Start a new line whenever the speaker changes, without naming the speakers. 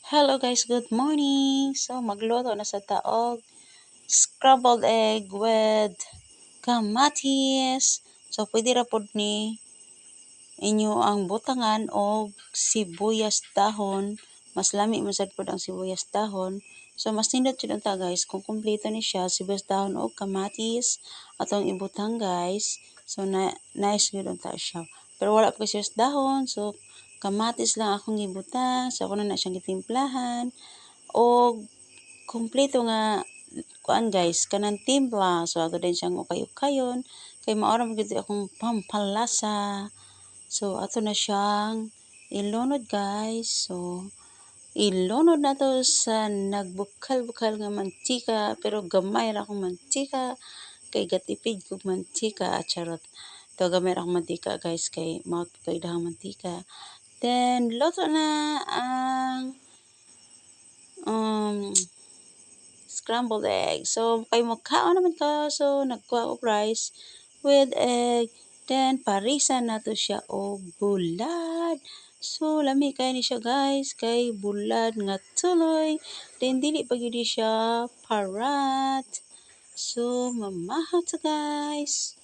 Hello guys, good morning. So magluto na sa taog scrambled egg with kamatis. So pwede ra pod ni inyo ang butangan og sibuyas dahon. Mas lami man sad pod ang sibuyas dahon. So mas nindot jud unta guys kung kumpleto ni siya sibuyas dahon og kamatis atong ibutang guys. So nice gyud unta siya. Pero wala pa sibuyas dahon. So kamatis lang akong gibutang. So ako na siyang gitimplahan og kumpleto nga kuan guys kanang timpla. So ato din siyang ukay-ukayon kay mao ra gyud akong pampalasa. So ato na siyang ilunod guys. So ilunod na to sa nagbukal-bukal nga mantika pero gamay ra akong mantika kay gatipid kog mantika charot. To gamay ra akong mantika guys kay mao kay dahang mantika. Then luto na ang um scrambled egg. So, kay mukhaon naman ka. So, nagkuha og rice with egg. Then, parisan na to siya og bulad. So, lami kay ni siya guys. Kay bulad nga tuloy. Then, dili pa gyud siya parat. So, mamahaw to guys.